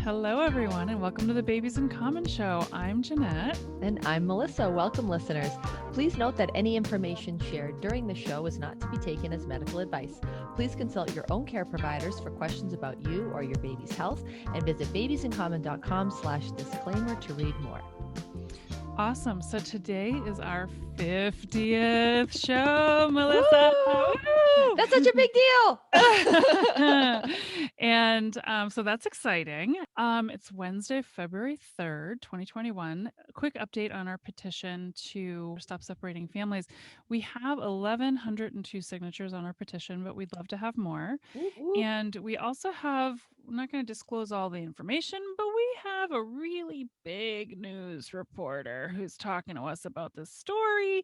Hello, everyone, and welcome to the Babies in Common show. I'm Jeanette. And I'm Melissa. Welcome, listeners. Please note that any information shared during the show is not to be taken as medical advice. Please consult your own care providers for questions about you or your baby's health and visit babiesincommon.com/disclaimer to read more. Awesome. So today is our 50th show, Melissa. Woo! That's such a big deal. And so that's exciting. It's Wednesday, February 3rd, 2021. A quick update on our petition to stop separating families. We have 1,102 signatures on our petition, but we'd love to have more. And we also have, I'm not going to disclose all the information, but we have a really big news reporter who's talking to us about this story.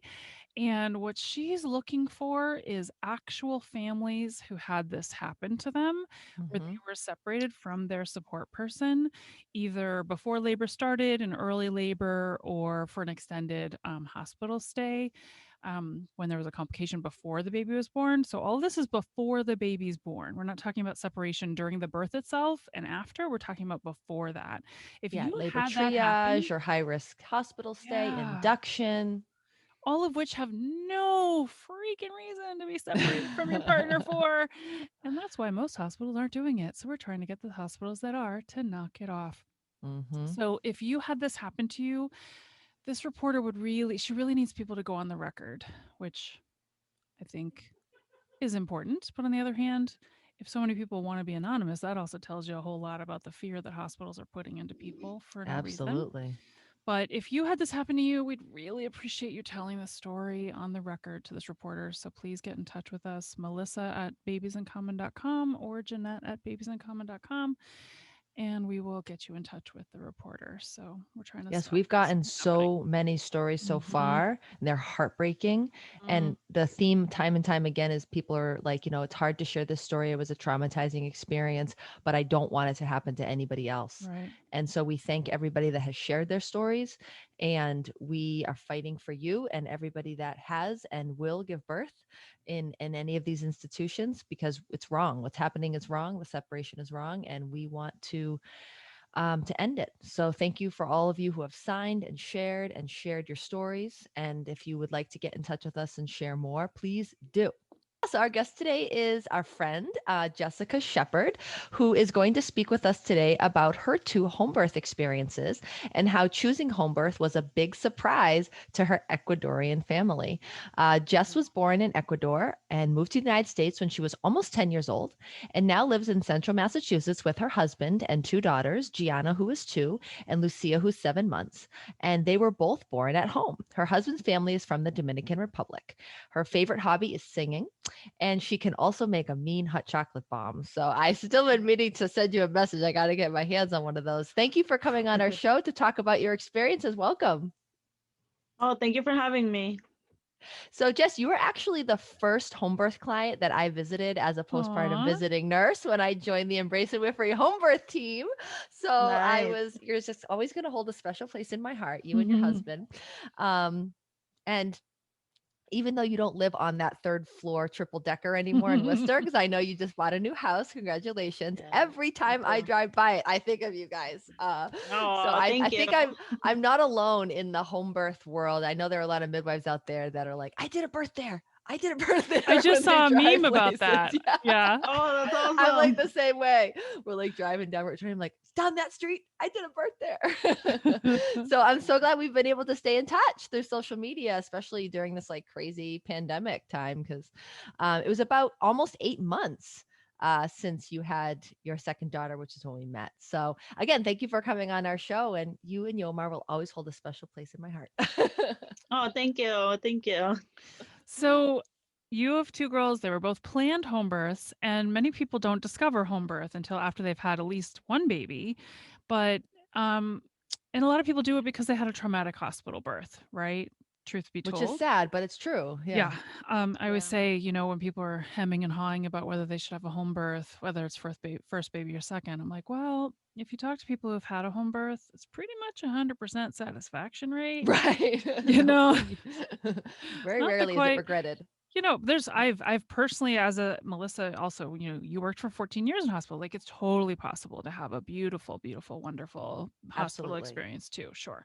And what she's looking for is actual families who had this happen to them, where they were separated from their support person, either before labor started, in early labor, or for an extended hospital stay. When there was a complication before the baby was born. So all of this is before the baby's born. We're not talking about separation during the birth itself and after. We're talking about before that. If you labor had that happen, triage or high risk hospital stay, induction, all of which have no freaking reason to be separated from your partner for. And that's why most hospitals aren't doing it. So we're trying to get the hospitals that are to knock it off. So if you had this happen to you, this reporter she really needs people to go on the record, which I think is important. But on the other hand, if so many people want to be anonymous, that also tells you a whole lot about the fear that hospitals are putting into people for no reason. Absolutely. But if you had this happen to you, we'd really appreciate you telling the story on the record to this reporter. So please get in touch with us, Melissa at babiesincommon.com or Jeanette at babiesincommon.com. And we will get you in touch with the reporter. So we're trying to. Yes, we've gotten so many stories so far, and they're heartbreaking. And the theme time and time again is people are like, it's hard to share this story. It was a traumatizing experience, but I don't want it to happen to anybody else. Right. And so we thank everybody that has shared their stories, and we are fighting for you and everybody that has and will give birth in any of these institutions, because it's wrong. What's happening is wrong. The separation is wrong. And we want to end it. So thank you for all of you who have signed and shared your stories. And if you would like to get in touch with us and share more, please do. So our guest today is our friend, Jessica Shephard, who is going to speak with us today about her 2 home birth experiences and how choosing home birth was a big surprise to her Ecuadorian family. Jess was born in Ecuador and moved to the United States when she was almost 10 years old, and now lives in central Massachusetts with her husband and 2 daughters, Gianna, who is 2, and Lucia, who's 7 months. And they were both born at home. Her husband's family is from the Dominican Republic. Her favorite hobby is singing, and she can also make a mean hot chocolate bomb. So I still been meaning to send you a message. I got to get my hands on one of those. Thank you for coming on our show to talk about your experiences. Welcome. Oh, thank you for having me. So Jess, you were actually the first home birth client that I visited as a postpartum visiting nurse when I joined the Embrace and Whippery home birth team. So Nice. you're just always going to hold a special place in my heart, you and your husband. And even though you don't live on that 3rd floor triple decker anymore in Worcester, because I know you just bought a new house. Congratulations. Yeah, Every time I drive by it, I think of you guys. So I think I'm not alone in the home birth world. I know there are a lot of midwives out there that are like, I did a birth there. I just saw a meme about that. Yeah. Oh, that's awesome. I'm like the same way. We're like driving down, I'm like, down that street, I did a birth there. So I'm so glad we've been able to stay in touch through social media, especially during this like crazy pandemic time, because it was about almost 8 months since you had your second daughter, which is when we met. So again, thank you for coming on our show, and you and Yomar will always hold a special place in my heart. Oh, thank you. Thank you. So you have 2 girls. They were both planned home births, and many people don't discover home birth until after they've had at least one baby. But and a lot of people do it because they had a traumatic hospital birth, right? Truth be told. Which is sad, but it's true. Yeah. I always say, when people are hemming and hawing about whether they should have a home birth, whether it's first baby or second, I'm like, well, if you talk to people who've had a home birth, it's pretty much 100% satisfaction rate. Right. Very rarely is it regretted. I've personally, as a Melissa, also, you worked for 14 years in hospital. Like, it's totally possible to have a beautiful, beautiful, wonderful hospital Absolutely. experience too. Sure.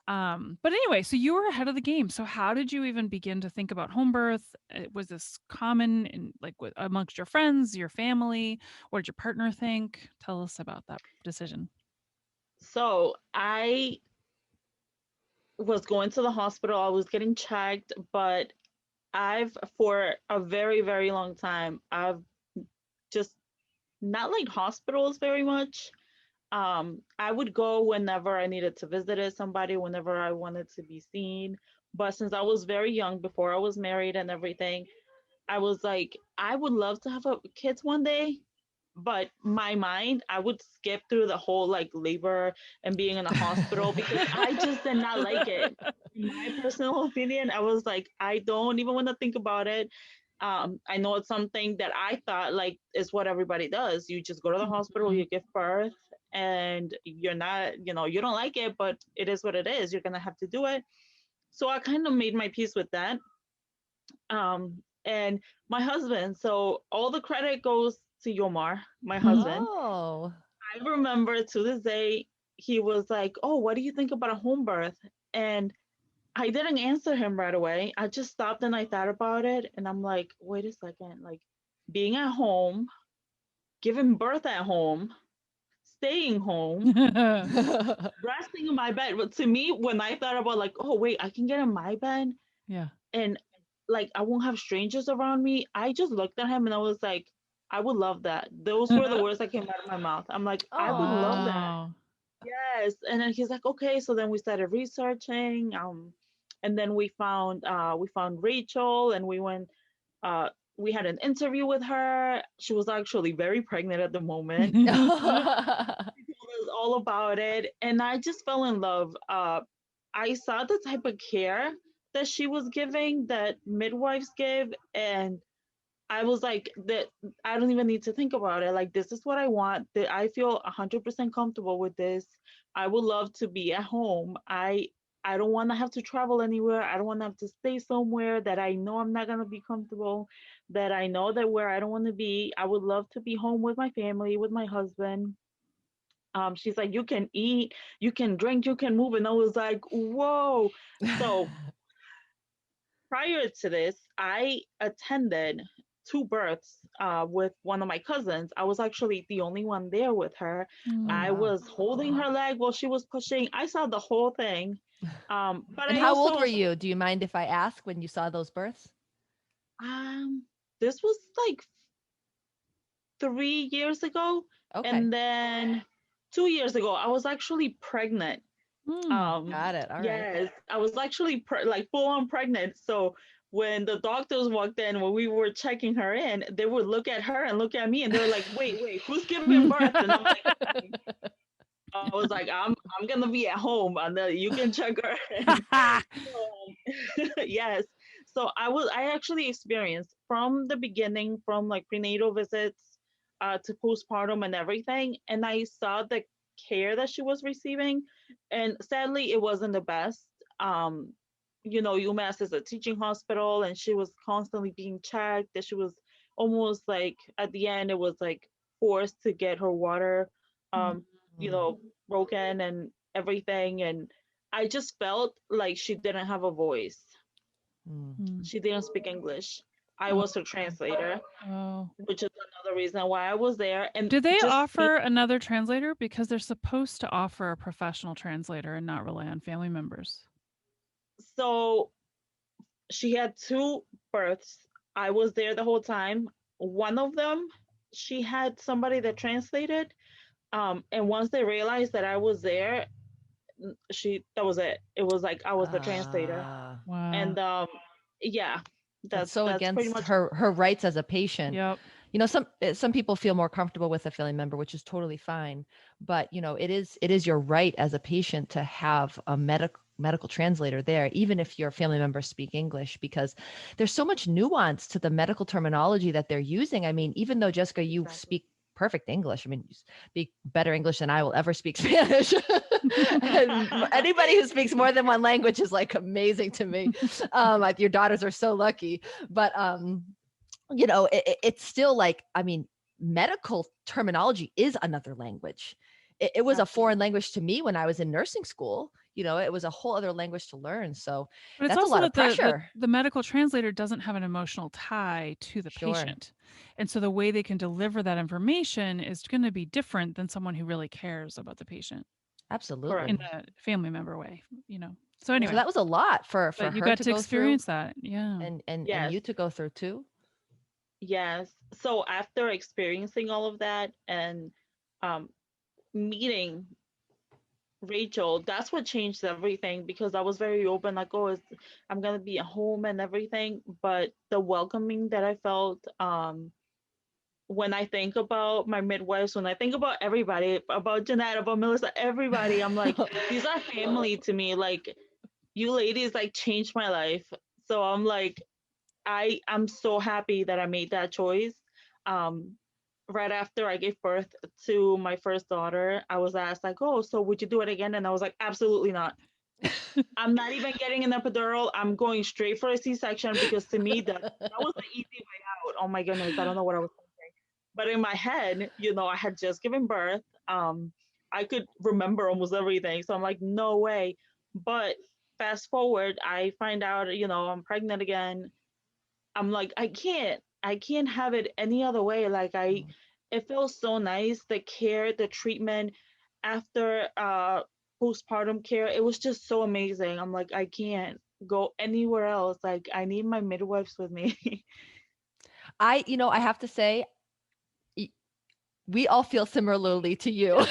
But anyway, so you were ahead of the game. So how did you even begin to think about home birth? Was this common in amongst your friends, your family? What did your partner think? Tell us about that decision. So I was going to the hospital. I was getting checked, but for a very, very long time, I've just not liked hospitals very much. I would go whenever I needed to visit somebody, whenever I wanted to be seen. But since I was very young, before I was married and everything, I was like, I would love to have kids one day, but my mind, I would skip through the whole like labor and being in a hospital because I just did not like it. In my personal opinion, I was like, I don't even want to think about it. I know it's something that I thought like is what everybody does. You just go to the hospital, Mhm. you give birth, and you're not, you don't like it, but it is what it is. You're gonna have to do it. So I kind of made my peace with that. And my husband, so all the credit goes to Yomar, my husband. Oh. I remember to this day, he was like, "Oh, what do you think about a home birth?" And I didn't answer him right away. I just stopped and I thought about it. And I'm like, wait a second, like being at home, giving birth at home, staying home, resting in my bed. But to me, when I thought about like, oh, wait, I can get in my bed Yeah. and like I won't have strangers around me, I just looked at him and I was like, I would love that. Those were the words that came out of my mouth. I'm like, I would love Aw. that. Wow. Yes. And then he's like, okay. So then we started researching. And then we found Rachel and uh we had an interview with her. She was actually very pregnant at the moment. She told us all about it. And I just fell in love. I saw the type of care that she was giving, that midwives give, and I was like, that I don't even need to think about it. Like, this is what I want. That I feel 100% comfortable with this. I would love to be at home. I don't want to have to travel anywhere. I don't want to have to stay somewhere that I know I'm not gonna be comfortable. That I know that where I don't want to be. I would love to be home with my family, with my husband. She's like, you can eat, you can drink, you can move, and I was like, whoa. So prior to this, I attended two births with one of my cousins. I was actually the only one there with her. Oh, I Mm. wow. was holding her leg while she was pushing. I saw the whole thing. But And I how also old were was, you? Do you mind if I ask when you saw those births? um, this was like 3 years ago. Okay. And then 2 years ago, I was actually pregnant. Mm. Got it. All right. Yes, I was actually like full on pregnant. So when the doctors walked in, when we were checking her in, they would look at her and look at me, and they were like, "Wait, wait, who's giving birth?" And I'm like, I was like, I'm gonna be at home, and you can check her in. Yes. So I actually experienced from the beginning, from like prenatal visits to postpartum and everything, and I saw the care that she was receiving, and sadly, it wasn't the best. UMass is a teaching hospital, and she was constantly being checked. That she was almost like at the end, it was like forced to get her water, um, you Mm. know, broken and everything, and I just felt like she didn't have a voice. Mm. Mm. She didn't speak English. I Oh, was her translator, oh. which is another reason why I was there. And Do they just offer another translator? Because they're supposed to offer a professional translator and not rely on family members. so she had two births. I was there the whole time. One of them, she had somebody that translated. And once they realized that I was there, that was it. It was like I was the translator. Ah, Wow. And yeah, that's that's so that's pretty against much. her rights as a patient. Yep. Some people feel more comfortable with a family member, which is totally fine. But it is your right as a patient to have a medical translator there, even if your family members speak English, because there's so much nuance to the medical terminology that they're using. I mean, even though Jessica, you Exactly. speak perfect English. I mean, you speak better English than I will ever speak Spanish. And anybody who speaks more than one language is like amazing to me. Your daughters are so lucky, but it's still like, I mean, medical terminology is another language. It was a foreign Absolutely. language to me when I was in nursing school. It was a whole other language to learn. So But it's that's a also lot of that the pressure. the medical translator doesn't have an emotional tie to the Sure. patient. And so the way they can deliver that information is gonna be different than someone who really cares about the patient Correct. in Absolutely. a family member way, you know? So So Yeah. anyway, that was a lot for but you her got to to go through experience that. Yeah. and Yes. you to go through too. Yes. So after experiencing all of that and um, meeting Rachel, that's what changed everything because I was very open, like, oh, I'm gonna be at home and everything. But the welcoming that I felt, when I think about my midwives, when I think about everybody, about Jeanette, about Melissa, everybody, I'm like, these are family to me. Like, you ladies, like, changed my life. So I'm like, I'm so happy that I made that choice. Um, right after I gave birth to my first daughter, I was asked like, "Oh, so would you do it again?" And I was like, "Absolutely not. I'm not even getting an epidural. I'm going straight for a C-section because to me that was the easy way out. Oh my goodness, I don't know what I was thinking. But in my head, I had just given birth. I could remember almost everything. So I'm like, no way. But fast forward, I find out, I'm pregnant again. I'm like, I can't have it any other way. Like it feels so nice. The care, the treatment after postpartum care, it was just so amazing. I'm like, I can't go anywhere else. Like I need my midwives with me. I have to say, y- we all feel similarly to you.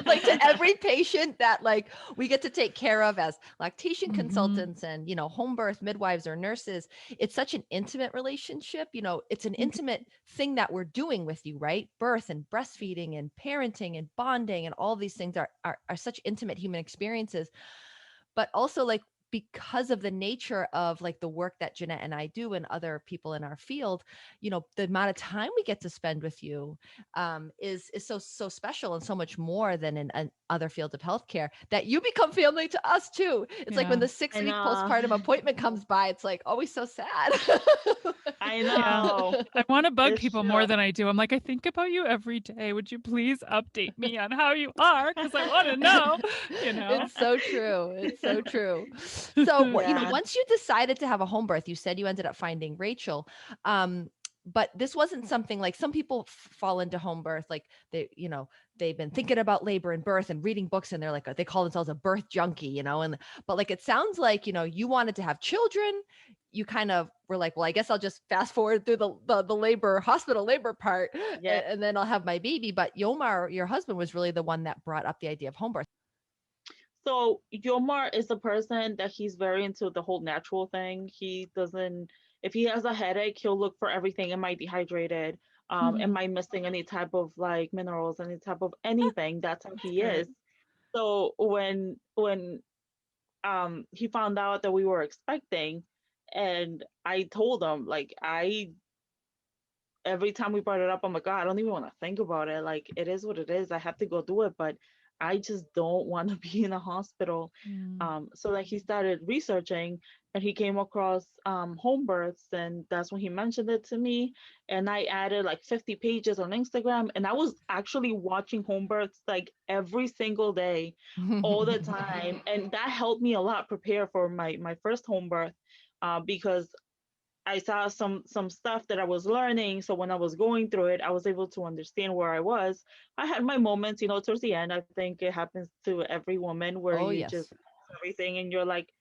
Like to every patient that like we get to take care of as lactation Mhm. consultants and home birth midwives or nurses, it's such an intimate relationship. It's an Mhm. intimate thing that we're doing with you, right? Birth and breastfeeding and parenting and bonding and all these things are such intimate human experiences, but also like because of the nature of like the work that Jeanette and I do and other people in our field, the amount of time we get to spend with you is so special and so much more than in other fields of healthcare that you become family to us too. It's like when Yeah. the I 6-week know. postpartum appointment comes by, it's like always so sad. I Yeah. know. I wanna bug It's people true. more than I do. I'm like, "I think about you every day. Would you please update me on how you are? Because I wanna know," you know? It's so true. It's so true. So, Yeah. once you decided to have a home birth, you said you ended up finding Rachel. But this wasn't something like some people fall into home birth, like they've been thinking about labor and birth and reading books, and they're like, they call themselves a birth junkie, and but like it sounds like, you wanted to have children. You kind of were like, well, I guess I'll just fast forward through the labor, hospital labor part, Yeah. and then I'll have my baby. But Yomar, your husband, was really the one that brought up the idea of home birth. So Yomar is a person that he's very into the whole natural thing. He doesn't, if he has a headache, he'll look for everything. Am I dehydrated? Am Mhm. I missing any type of like minerals, any type of anything? That's how he Great. is. So when he found out that we were expecting, and I told him like every time we brought it up, I'm like, God, I don't even want to think about it. Like, it is what it is. I have to go do it, but I just don't want to be in a hospital. Mm. So like he started researching, and he came across home births, and that's when he mentioned it to me. And I added like 50 pages on Instagram, and I was actually watching home births like every single day, all the time, and that helped me a lot prepare for my first home birth, because I saw some stuff that I was learning. So when I was going through it, I was able to understand where I was. I had my moments, towards the end. I think it happens to every woman where Oh, you just yes. everything and you're like,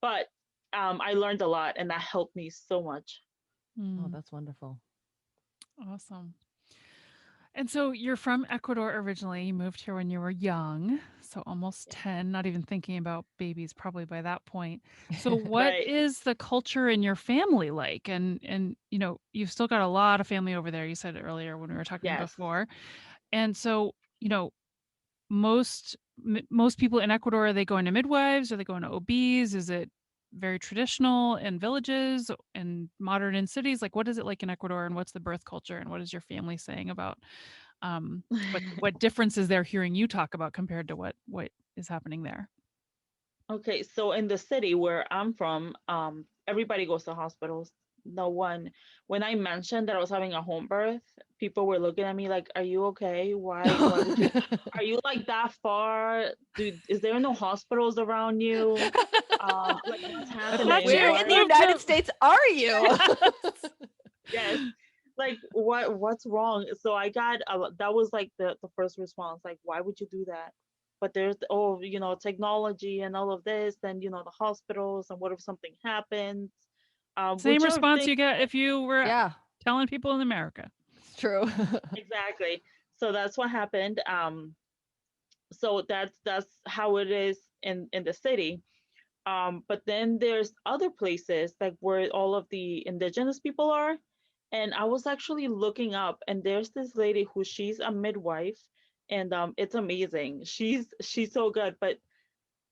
but I learned a lot and that helped me so much. Oh, Mm. that's wonderful. Awesome. And so you're from Ecuador originally. You moved here when you were young, so almost 10, not even thinking about babies probably by that point. So what Right. is the culture in your family like? And you've still got a lot of family over there. You said it earlier when we were talking Yes. before. And so, most people in Ecuador, are they going to midwives? Are they going to OBs? Is it very traditional in villages and modern in cities? Like, what is it like in Ecuador, and what's the birth culture, and what is your family saying about what differences they're hearing you talk about compared to what is happening there? Okay, so in the city where I'm from, everybody goes to hospitals. No one, when I mentioned that I was having a home birth, people were looking at me like, "Are you okay? Why would you? Are you like that far? Is there no hospitals around you? Like what's I thought happening? you Where in the Why?" moved United to States are you? Yes, like what's wrong? So I got that was like the first response, like, why would you do that? But there's, oh, technology and all of this, and the hospitals, and what if something happens? same Whichever response thing. you get if you were Yeah, telling people in America. it's true. Exactly. So that's what happened. So that's how it is in the city. But then there's other places like where all of the indigenous people are. And I was actually looking up, and there's this lady who she's a midwife, and it's amazing. She's so good. But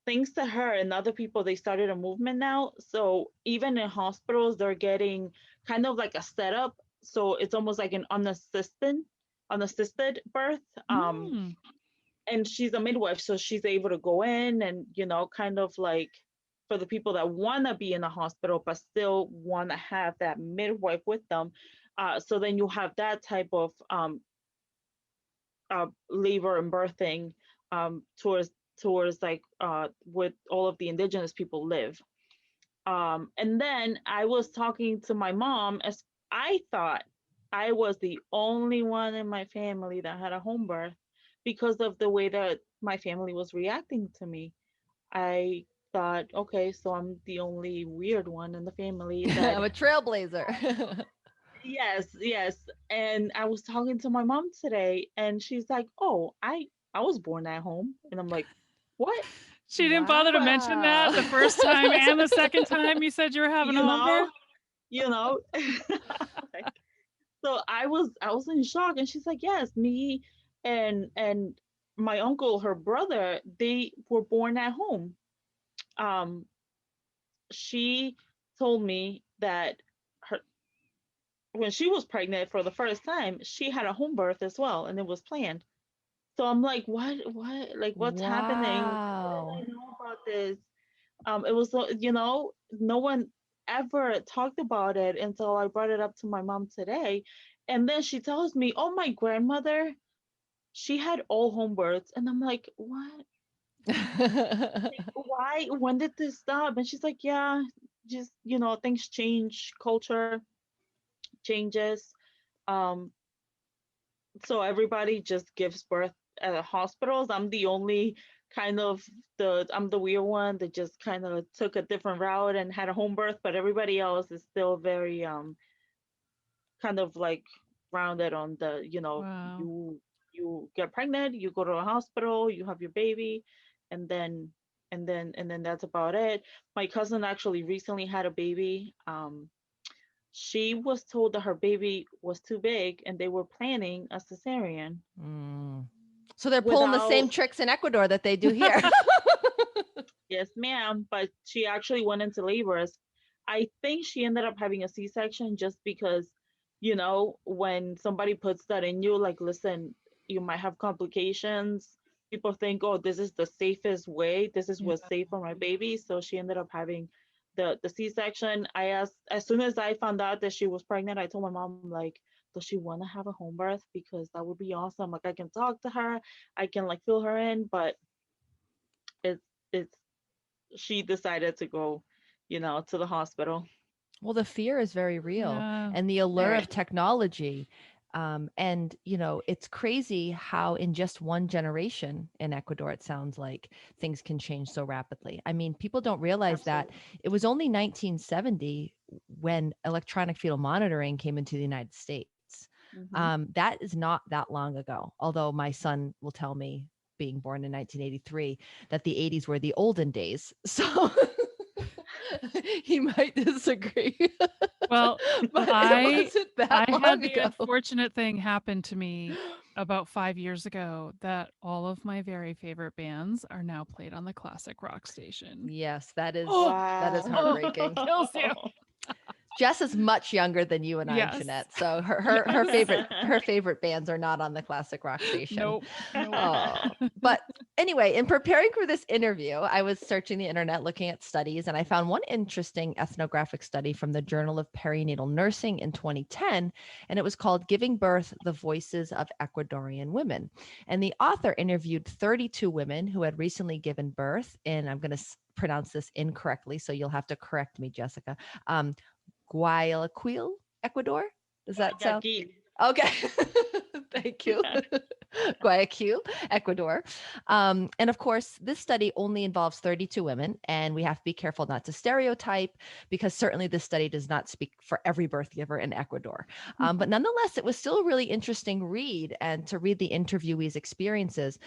thanks to her and other people, they started a movement now. So even in hospitals, they're getting kind of like a setup. So it's almost like an unassisted birth. Mm. And she's a midwife, so she's able to go in and kind of like, for the people that want to be in the hospital but still want to have that midwife with them. So then you have that type of labor and birthing, towards like where all of the indigenous people live. And then I was talking to my mom, as I thought I was the only one in my family that had a home birth because of the way that my family was reacting to me. I thought, okay, so I'm the only weird one in the family that, I'm a trailblazer. yes, yes. And I was talking to my mom today, and she's like, "Oh, I was born at home." And I'm like, "What?" She didn't bother to But mention Wow. that the first time and the second time you said you were having a you home know, birth? you know. So I was in shock, and she's like, "Yes, me and my uncle, her brother, they were born at home." Um, she told me that her when she was pregnant for the first time, she had a home birth as well, and it was planned. So I'm like, what, like, what's happening? How did Wow. I know about this? It was, no one ever talked about it until I brought it up to my mom today. And then she tells me, "Oh, my grandmother, she had all home births." And I'm like, "What? Like, why? When did this stop?" And she's like, "Yeah, just, things change, culture changes. Um, so everybody just gives birth at hospitals. I'm the only kind of I'm the weird one that just kind of took a different route and had a home birth, but everybody else is still very kind of like grounded on the, Wow. you get pregnant, you go to a hospital, you have your baby, and then that's about it. My cousin actually recently had a baby. She was told that her baby was too big, and they were planning a cesarean Mm. So they're pulling the without. same tricks in Ecuador that they do here. Yes, ma'am, but she actually went into labor. I think she ended up having a C-section just because, when somebody puts that in you, like, listen, you might have complications. People think, oh, this is the safest way. This is Yeah. what's safe for my baby. So she ended up having the C-section. I asked, as soon as I found out that she was pregnant, I told my mom, like, does she want to have a home birth? Because that would be awesome. Like, I can talk to her, I can like fill her in, but it's it's she decided to go, to the hospital. Well, the fear is very real Yeah. and the allure Very. of technology. And, it's crazy how in just one generation in Ecuador, it sounds like things can change so rapidly. I mean, people don't realize that Absolutely. it was only 1970 when electronic fetal monitoring came into the United States. Hmm. That is not that long ago, although my son will tell me, being born in 1983, that the 80s were the olden days. So he might disagree, Well, but it I wasn't that I long had the ago. unfortunate thing happen to me about 5 years ago that all of my very favorite bands are now played on the classic rock station. Yes, Oh, that is Wow. oh, heartbreaking. kills you. Jess is much younger than you and I, Yes. Jeanette. So Yes. her favorite bands are not on the classic rock station. Nope. Nope. Oh, but anyway, in preparing for this interview, I was searching the internet looking at studies, and I found one interesting ethnographic study from the Journal of Perinatal Nursing in 2010, and it was called Giving Birth: The Voices of Ecuadorian Women. And the author interviewed 32 women who had recently given birth, and I'm going to pronounce this incorrectly, so you'll have to correct me, Jessica. Um, Guayaquil, Ecuador. Does that sound Guayaquil. okay? Thank you. Guayaquil, Ecuador. And of course, this study only involves 32 women, and we have to be careful not to stereotype because certainly this study does not speak for every birth giver in Ecuador. But nonetheless, it was still a really interesting read and to read the interviewees' experiences.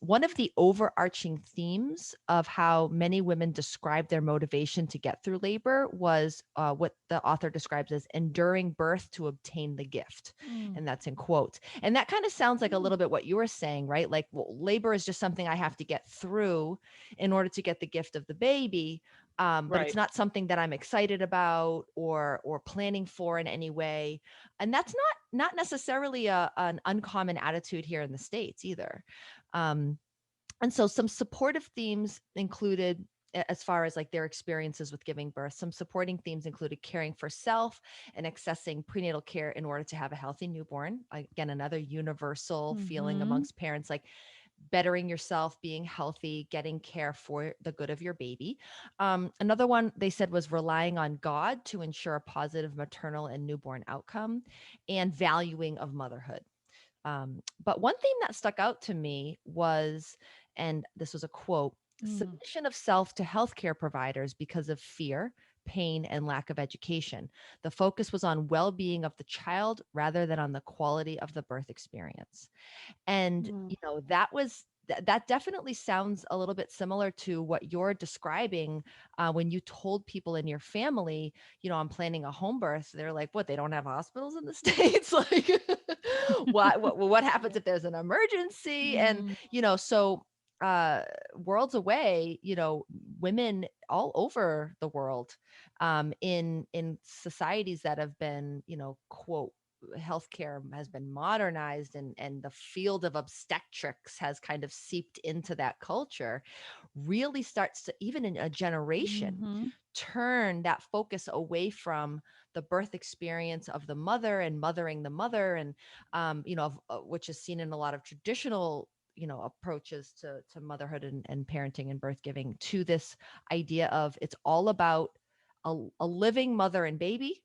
One of the overarching themes of how many women describe their motivation to get through labor was what the author describes as enduring birth to obtain the gift. Mm. And that's in quotes. And that kind of sounds like a little bit what you were saying, right? Like, well, labor is just something I have to get through in order to get the gift of the baby. But it's Right. not something that I'm excited about or planning for in any way. And that's not necessarily an uncommon attitude here in the States either. And so some supportive themes included as far as like their experiences with giving birth. Some supporting themes included caring for self and accessing prenatal care in order to have a healthy newborn. Again, another universal feeling Mhm. amongst parents, like bettering yourself, being healthy, getting care for the good of your baby. Another one they said was relying on God to ensure a positive maternal and newborn outcome and valuing of motherhood. But one thing that stuck out to me was, and this was a quote, Mm. submission of self to healthcare providers because of fear, pain, and lack of education. The focus was on well-being of the child rather than on the quality of the birth experience. And, Mm. that was that definitely sounds a little bit similar to what you're describing when you told people in your family, I'm planning a home birth. They're like, what? They don't have hospitals in the States? Like, what happens if there's an emergency? And, Mm. so worlds away, women all over the world in societies that have been, quote, healthcare has been modernized and the field of obstetrics has kind of seeped into that culture, really starts to, even in a generation, Mhm. turn that focus away from the birth experience of the mother and mothering the mother, and which is seen in a lot of traditional approaches to motherhood and parenting and birth giving, to this idea of it's all about a living mother and baby,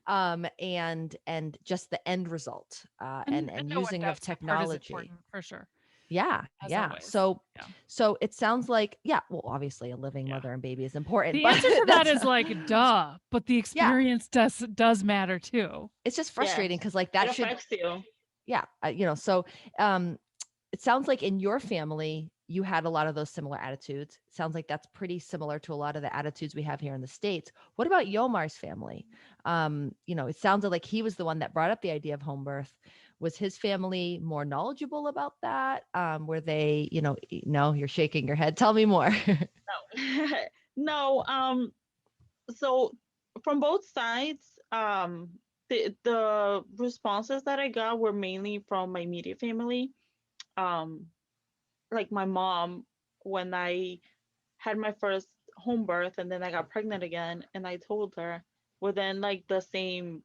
and just the end result, and knowing using that of support is technology. important for sure, Yeah, as yeah. always. Yeah. So it sounds like, yeah, well, obviously a living Yeah. mother and baby is important, The but answer to that that's is like, duh, but the yeah, experience does matter too. it's just Yes. frustrating because like It that should, affects you. yeah, so um it sounds like in your family, you had a lot of those similar attitudes. It sounds like that's pretty similar to a lot of the attitudes we have here in the States. What about Yomar's family? It sounded like he was the one that brought up the idea of home birth. Was his family more knowledgeable about that? Were they, no, you're shaking your head. Tell me more. No. No. So from both sides, the responses that I got were mainly from my immediate family. Um, like my mom, when I had my first home birth and then I got pregnant again, and I told her within like the same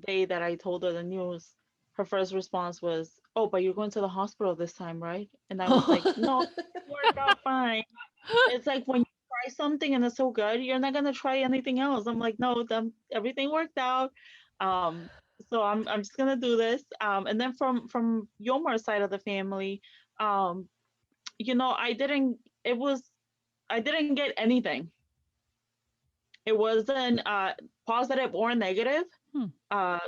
day that I told her the news, her first response was, "Oh, but you're going to the hospital this time, right?" And I was like, "No, it worked out fine." It's like when you try something and it's so good, you're not gonna try anything else. I'm like, no, everything worked out. Um, so I'm just gonna do this. And then from Yomar's side of the family, um, I didn't. It was I didn't get anything. It wasn't positive or negative. Hmm. Uh,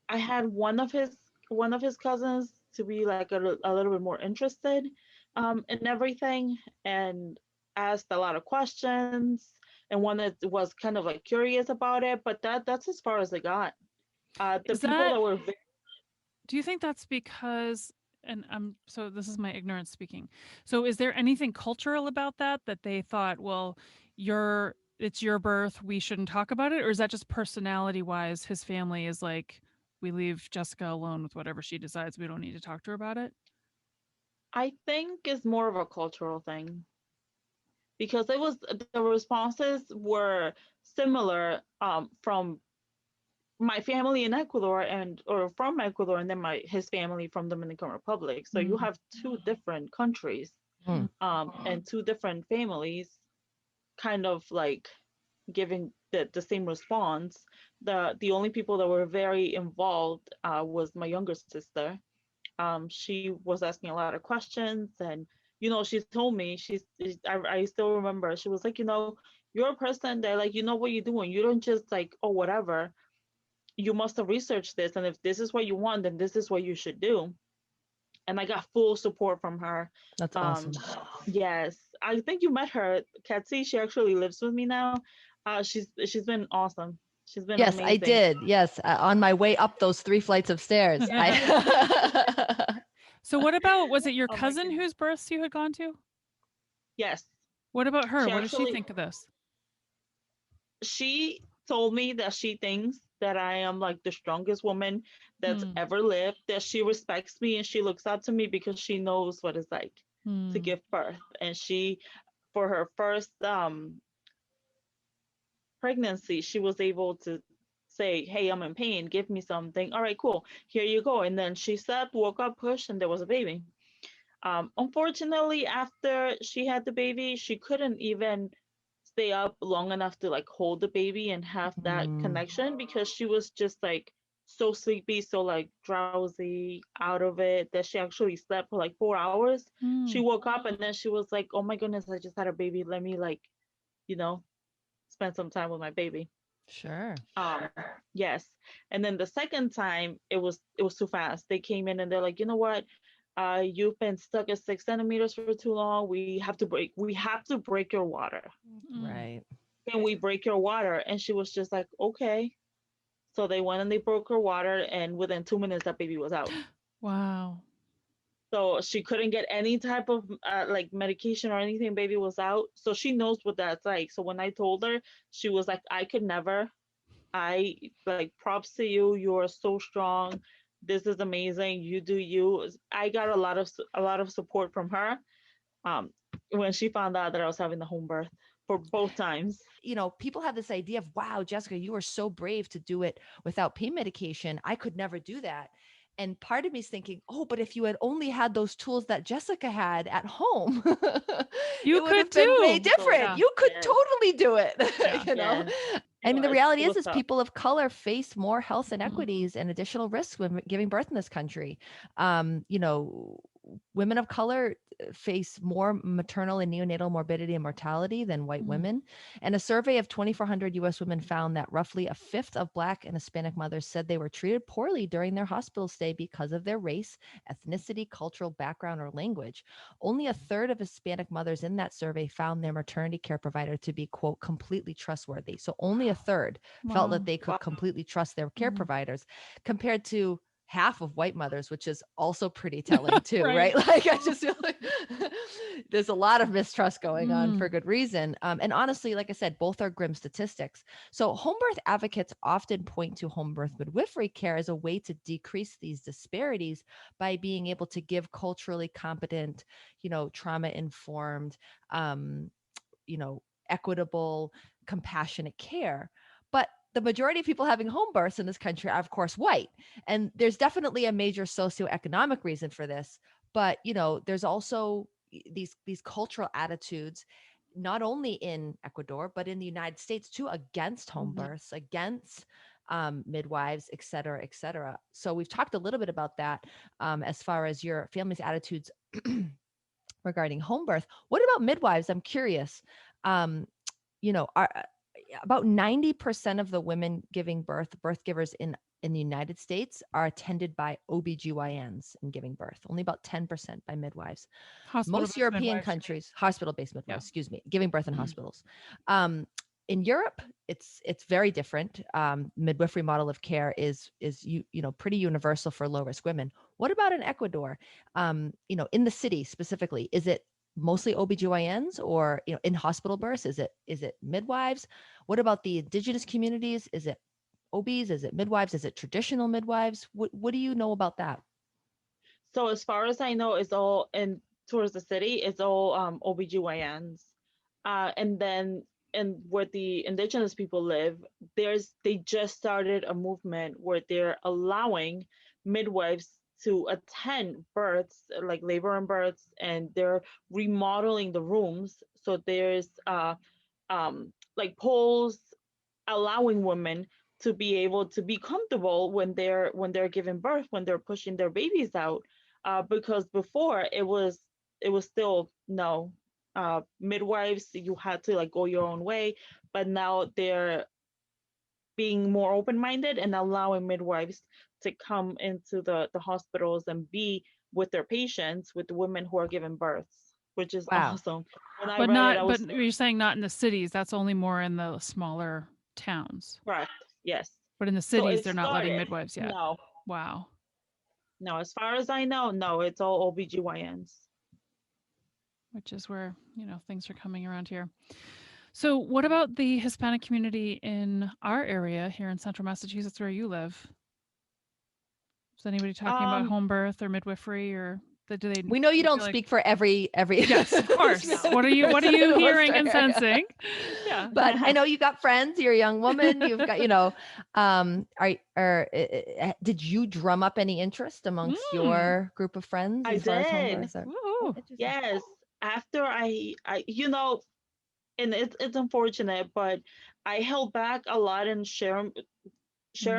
I had one of his cousins to be like a little bit more interested in everything and asked a lot of questions, and one that was kind of like curious about it, but that's as far as I got. The Is people that that were Do you think that's because, and so this is my ignorance speaking. So is there anything cultural about that they thought, well, it's your birth, we shouldn't talk about it? Or is that just personality wise, his family is like, we leave Jessica alone with whatever she decides. We don't need to talk to her about it? I think it's more of a cultural thing because it was the responses were similar from my family in Ecuador and or from Ecuador and then my his family from Dominican Republic. So you Mm. have two different countries Hmm. and two different families kind of like giving the same response. The only people that were very involved was my younger sister. She was asking a lot of questions, and she told me I still remember she was like, you're a person that like you know what you're doing. You don't just like oh whatever. You must have researched this, and if this is what you want, then this is what you should do. And I got full support from her. That's Um, awesome. yes, I think you met her, Katsy. She actually lives with me now. She's been awesome. She's been Yes, I amazing. did. Yes, on my way up those 3 flights of stairs. So what about, was it your Oh my cousin goodness. whose births you had gone to? Yes, What about her? she What does she actually think of this? she told me that she thinks that I am like the strongest woman that's Hmm. ever lived, that she respects me and she looks up to me because she knows what it's like to Hmm. give birth. And she, for her first pregnancy, she was able to say, hey, I'm in pain, give me something. All right, cool, here you go. And then she slept, woke up, pushed, and there was a baby. Unfortunately, after she had the baby, she couldn't even stay up long enough to like hold the baby and have that Mm, connection because she was just like so sleepy, so like drowsy out of it that she actually slept for like 4 hours. She Hmm. woke up and then she was like, oh my goodness, I just had a baby. Let me like, you know, spend some time with my baby. sure. Um, yes. And then the second time it was too fast. They came in and they're like, you know what? You've been stuck at 6 centimeters for too long. We have to break your water. Hmm. Right. Can we break your water? And she was just like, okay. So they went and they broke her water, and within 2 minutes that baby was out. Wow. So she couldn't get any type of like medication or anything. Baby was out. So she knows what that's like. So when I told her, she was like, I could never. I like props to you. You are so strong. This is amazing. You do you. I got a lot of support from her. Um, when she found out that I was having the home birth for both times. People have this idea of, wow, Jessica, you are so brave to do it without pain medication. I could never do that. And part of me is thinking, oh, but if you had only had those tools that Jessica had at home, You it would could have been way too. So different. Yeah. You could yes, totally do Yeah. it. yes, I mean, the it reality was is tough. people of color face more health Mhm. inequities and additional risks when giving birth in this country. Um, you know, Women of color face more maternal and neonatal morbidity and mortality than white Mm. women. And a survey of 2,400 US women found that roughly a fifth of Black and Hispanic mothers said they were treated poorly during their hospital stay because of their race, ethnicity, cultural background, or language. Only a third of Hispanic mothers in that survey found their maternity care provider to be, quote, completely trustworthy. So only a third felt that Wow. they could Wow. completely trust their care Mhm. providers, compared to half of white mothers, which is also pretty telling too, Right. right? Like I just feel like there's a lot of mistrust going on Mm. for good reason. And honestly, like I said, both are grim statistics. So home birth advocates often point to home birth midwifery care as a way to decrease these disparities by being able to give culturally competent, trauma informed, um, equitable, compassionate care. But the majority of people having home births in this country are, of course, white. And there's definitely a major socioeconomic reason for this. But, there's also these cultural attitudes, not only in Ecuador, but in the United States too, against home Mhm. births, against midwives, et cetera, et cetera. So we've talked a little bit about that, as far as your family's attitudes regarding home birth. What about midwives? I'm curious. Um, are about 90% of the women giving birth givers in the United States are attended by OBGYNs in giving birth. Only about 10% by midwives. Most Hospital-based European midwives. countries, hospital-based Yeah. midwives, excuse me, giving birth in Mhm. hospitals. Um, in Europe, it's very different. Midwifery model of care is pretty universal for low risk women. What about in Ecuador? In the city specifically, is it mostly OBGYNs, or in hospital births? Is it midwives? What about the indigenous communities? Is it OBs? Is it midwives? Is it traditional midwives? What do you know about that? So as far as I know, it's all in towards the city. It's all OBGYNs. And then and where the indigenous people live, they just started a movement where they're allowing midwives to attend births, like labor and births, and they're remodeling the rooms. So there's like poles allowing women to be able to be comfortable when they're giving birth, when they're pushing their babies out, because before it was still no, midwives, you had to like go your own way, but now they're being more open-minded and allowing midwives to come into the hospitals and be with their patients, with the women who are giving births, which is Wow. awesome. When I But read it, I not, but was you're saying not in the cities. That's only more in the smaller towns. correct. Yes. But in the So cities, it they're not letting started. midwives yet. No, Wow. no, as far as I know, no, it's all OBGYNs. Which is where, things are coming around here. So, what about the Hispanic community in our area here in central Massachusetts where you live? Is anybody talking about Um, home birth or midwifery, or do they We know you feel don't like speak for every yes, of course. No. What are you person in the hearing Worcester and area. sensing? Yeah. But I know you got friends. You're a young woman. You've got, did you drum up any interest amongst Mm. your group of friends I as far as home did. births? Oh, Woo. interesting. Yes. After and it's unfortunate, but I held back a lot in sharing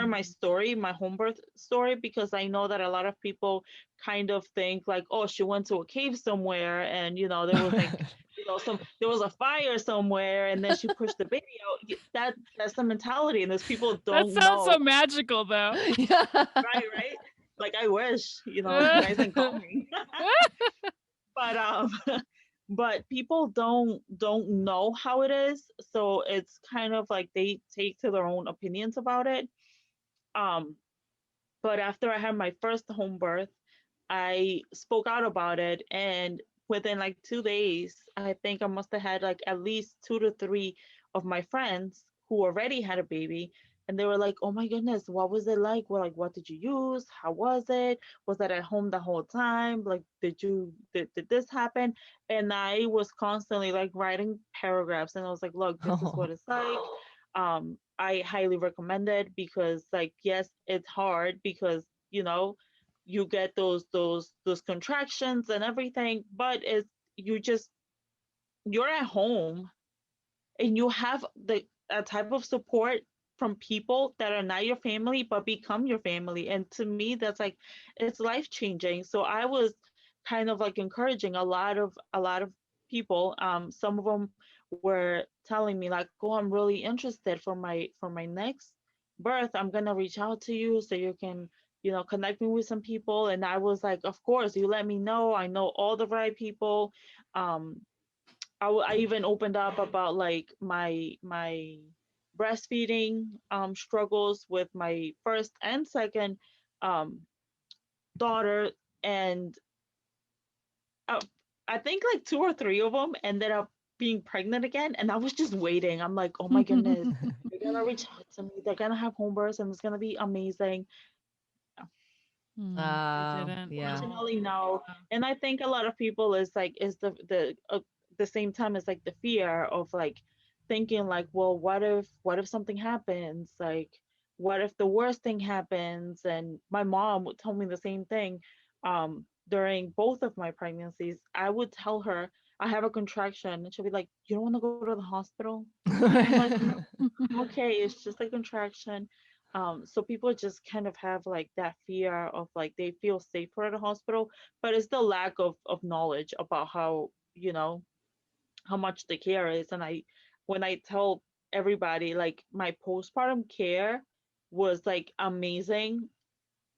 my Mm. story, my home birth story, because I know that a lot of people kind of think like, oh, she went to a cave somewhere, and there was like, there was a fire somewhere, and then she pushed the baby out. That's the mentality, and those people That don't sounds know. so magical, though. Yeah. Right. Like I wish, you guys didn't call me. But but people don't know how it is, so it's kind of like they take to their own opinions about it. Um, but after I had my first home birth, I spoke out about it, and within like 2 days, I think I must have had like at least two to three of my friends who already had a baby, and they were like, "Oh my goodness, what was it like? Well, like, what did you use? How was it? Was that at home the whole time? Like, did this happen?" And I was constantly like writing paragraphs, and I was like, "Look, this is what Oh. it's like. I highly recommend it because, like, yes, it's hard because you get those contractions and everything, but it's you're at home and you have the a type of support from people that are not your family but become your family, and to me that's like it's life changing. So I was kind of like encouraging a lot of people. Some of them were telling me like, oh, I'm really interested for my next birth, I'm gonna reach out to you so you can connect me with some people. And I was like, of course, you let me know, I know all the right people. um I even opened up about like my breastfeeding struggles with my first and second um daughter, and uh, I think like two or three of them ended up being pregnant again, and I was just waiting. I'm like, oh my goodness, they're gonna reach out to me, they're gonna have home births, and it's gonna be amazing. They didn't. Yeah. Oh. Fortunately, no. And I think a lot of people is like is the same time as like the fear of like thinking like, well, what if something happens? Like, what if the worst thing happens? And my mom would tell me the same thing. During both of my pregnancies, I would tell her I have a contraction, and she'll be like, "You don't want to go to the hospital?" I'm like, "No, I'm okay. It's just a contraction." So people just kind of have like that fear of like they feel safer at a hospital, but it's the lack of knowledge about how much the care is. And when I tell everybody like my postpartum care was like amazing,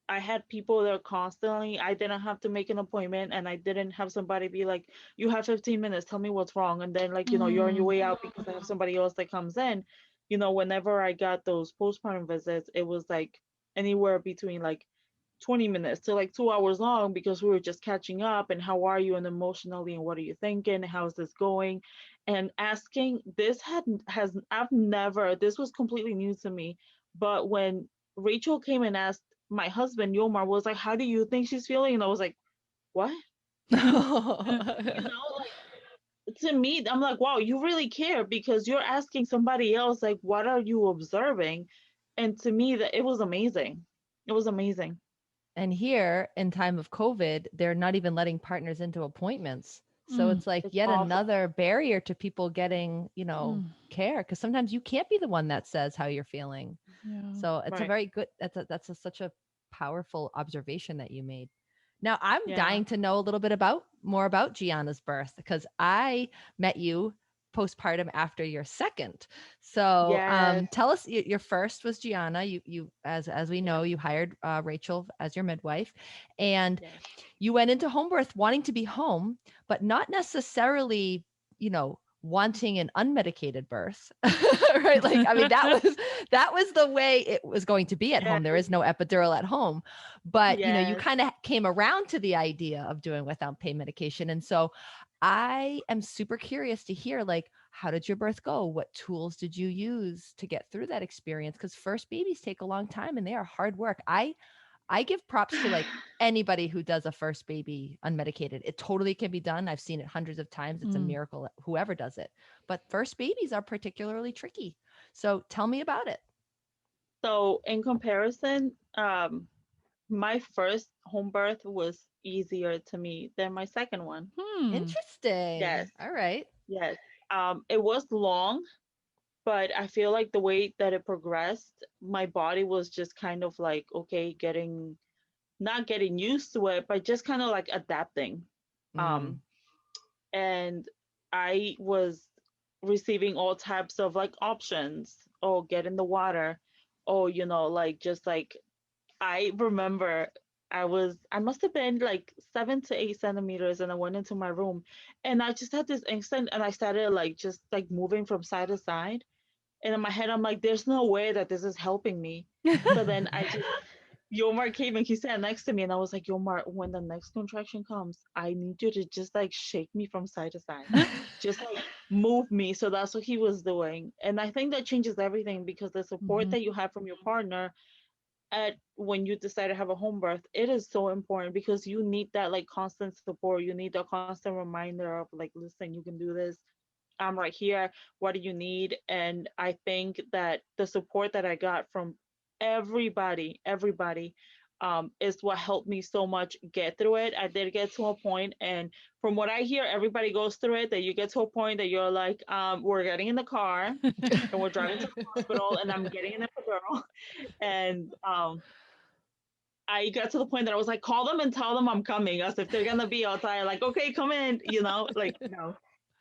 I had people there constantly. I didn't have to make an appointment, and I didn't have somebody be like, "You have 15 minutes. Tell me what's wrong." And then, like, you're on your Mm. way out because I have somebody else that comes in. Whenever I got those postpartum visits, it was like anywhere between like 20 minutes to like 2 hours long because we were just catching up and how are you and emotionally and what are you thinking? How's this going? And asking this I've never, this was completely new to me. But when Rachel came and asked my husband, Yomar, was like, how do you think she's feeling? And I was like, what? Like to me, I'm like, wow, you really care because you're asking somebody else, like, what are you observing? And to me, that it was amazing. It was amazing. And here in time of COVID, they're not even letting partners into appointments. So Mm. it's like It's yet awful. another barrier to people getting, Mm. care, because sometimes you can't be the one that says how you're feeling. Yeah. So it's a Right. very good, such a powerful observation that you made. Now I'm Yeah. dying to know a little bit more about Gianna's birth because I met you postpartum after your second. So Yes. tell us, your first was Gianna. You as we know, Yes. you hired Rachel as your midwife, and Yes. you went into home birth wanting to be home, but not necessarily, wanting an unmedicated birth. Right? Like, I mean, that was the way it was going to be at Yes. home. There is no epidural at home. But, you Yes. kind of came around to the idea of doing without pain medication. And so I am super curious to hear, like, how did your birth go? What tools did you use to get through that experience? Because first babies take a long time and they are hard work. I give props to, like, anybody who does a first baby unmedicated. It totally can be done. I've seen it hundreds of times. It's a Mm. miracle, whoever does it. But first babies are particularly tricky. So tell me about it. So in comparison, my first home birth was easier to me than my second one. Hmm. Yes. Interesting. All right. Yes. It was long, but I feel like the way that it progressed, my body was just kind of like, okay, not getting used to it, but just kind of like adapting. Mm, Um, and I was receiving all types of like options. Oh, get in the water. Oh, like just like I remember I must have been like 7 to 8 centimeters and I went into my room and I just had this instant and I started like just like moving from side to side. And in my head I'm like, there's no way that this is helping me. So then Yomar came and he sat next to me and I was like, Yomar, when the next contraction comes, I need you to just like shake me from side to side. Just like move me. So that's what he was doing. And I think that changes everything because the support Mhm. that you have from your partner at when you decide to have a home birth, it is so important because you need that like constant support. You need that constant reminder of like, listen, you can do this. I'm right here. What do you need? And I think that the support that I got from everybody, is what helped me so much get through it. I did get to a point, and from what I hear, everybody goes through it. That you get to a point that you're like, we're getting in the car and we're driving to the hospital, and I'm getting an epidural, and I got to the point that I was like, call them and tell them I'm coming, as if they're gonna be outside, like, okay, come in, like,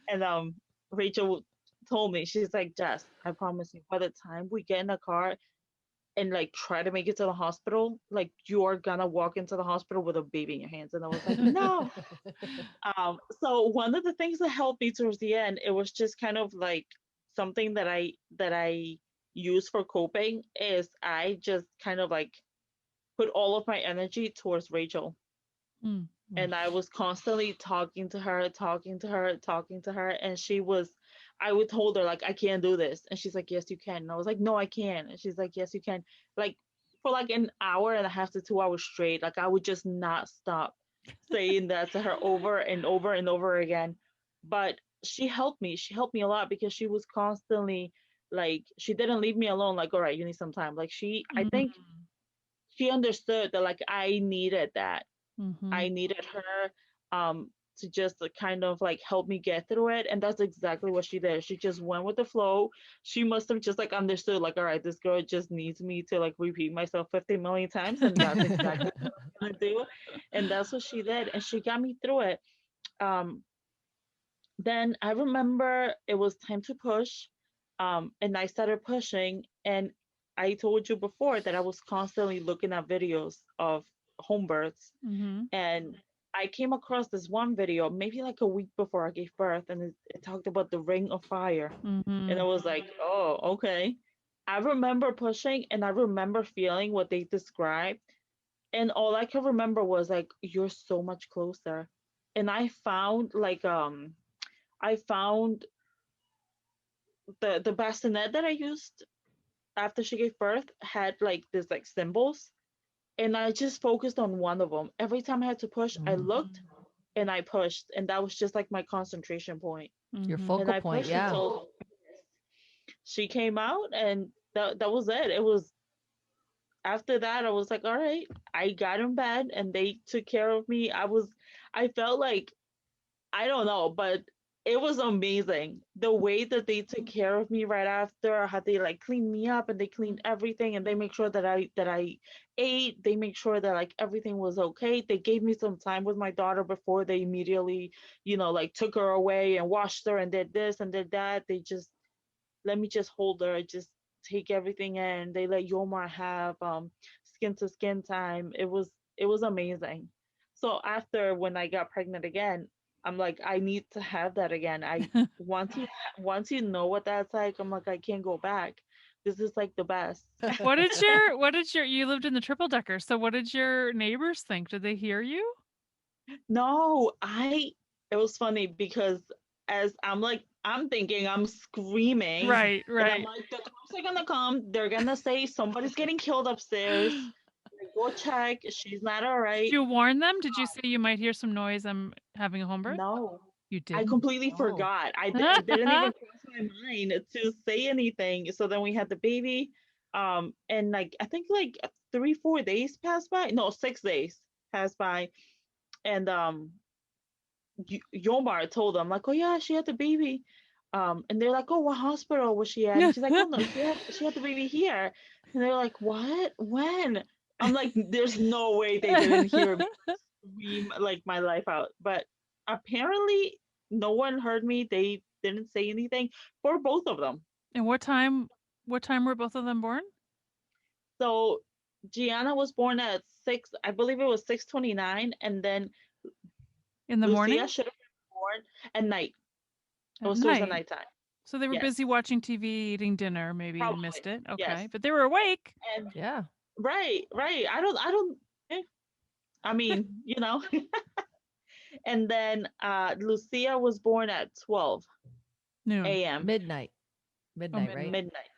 And Rachel told me, she's like, Jess, I promise you, by the time we get in the car and like try to make it to the hospital, like you're gonna walk into the hospital with a baby in your hands. And I was like, no. So one of the things that helped me towards the end, it was just kind of like something that I use for coping is I just kind of like put all of my energy towards Rachel. Mm. And I was constantly talking to her, talking to her, talking to her. And I would told her, like, I can't do this. And she's like, yes, you can. And I was like, no, I can't. And she's like, yes, you can. Like, for like an hour and a half to 2 hours straight, like, I would just not stop saying that to her over and over and over again. But she helped me. She helped me a lot because she was constantly like, she didn't leave me alone. Like, all right, you need some time. Like, I Mm. think she understood that, like, I needed that. I Mhm. needed her to just kind of like help me get through it. And that's exactly what she did. She just went with the flow. She must have just like understood, like, all right, this girl just needs me to like repeat myself 50 million times. And that's exactly what I'm gonna do. And that's what she did. And she got me through it. Um, then I remember it was time to push. And I started pushing. And I told you before that I was constantly looking at videos of home births, Mm-hmm. and I came across this one video maybe like a week before I gave birth, and it talked about the ring of fire, and Mm-hmm. I was like, oh, okay. I remember pushing, and I remember feeling what they described, and all I could remember was like, you're so much closer. And I found the bassinet that I used after she gave birth had like this like symbols, and I just focused on one of them. Every time I had to push, I Mm. looked and I pushed, and that was just like my concentration point. Your Mm-hmm. And focal I point, pushed yeah. until she came out, and that was it. It was after that I was like, all right, I got in bed and they took care of me. I felt like, I don't know, but it was amazing the way that they took care of me right after, how they like cleaned me up and they cleaned everything, and they make sure that I ate. They make sure that like everything was okay. They gave me some time with my daughter before they immediately, like took her away and washed her and did this and did that. They just let me just hold her, just take everything in. They let Yomar have skin to skin time. It was amazing. So after when I got pregnant again, I'm like, I need to have that again. I once you know what that's like, I'm like, I can't go back. This is like the best. You lived in the triple decker, so what did your neighbors think? Did they hear you? No, it was funny because as I'm thinking, I'm screaming, Right, and I'm right. like, the cops are gonna come. They're gonna say somebody's getting killed upstairs. Like, go check. She's not all Did right. you warn them? Did you say you might hear some noise? I'm having a home birth? No, You I didn't. completely Oh. forgot. It didn't even cross my mind to say anything. So then we had the baby, and like I think like 3 4 days passed by. No, 6 days passed by, and Yomar told them like, oh yeah, she had the baby, and they're like, oh, what hospital was she at? And she's like, oh no, she had the baby here, and they're like, what? When? I'm like, there's no way they didn't hear me scream like my life out, but apparently no one heard me. They didn't say anything for both of them. And what time were both of them born? So Gianna was born at six, I believe it was 6:29, and then In the Lucia morning? should have been born at night. It At was towards the night. nighttime. So they were Yes, busy watching TV, eating dinner, maybe and missed probably. it. Okay. Yes. But they were awake. And Yeah. right, right. I don't. eh, I mean, and then Lucia was born at 12 Noon. a.m. Midnight. Oh, Midnight, right? midnight. midnight.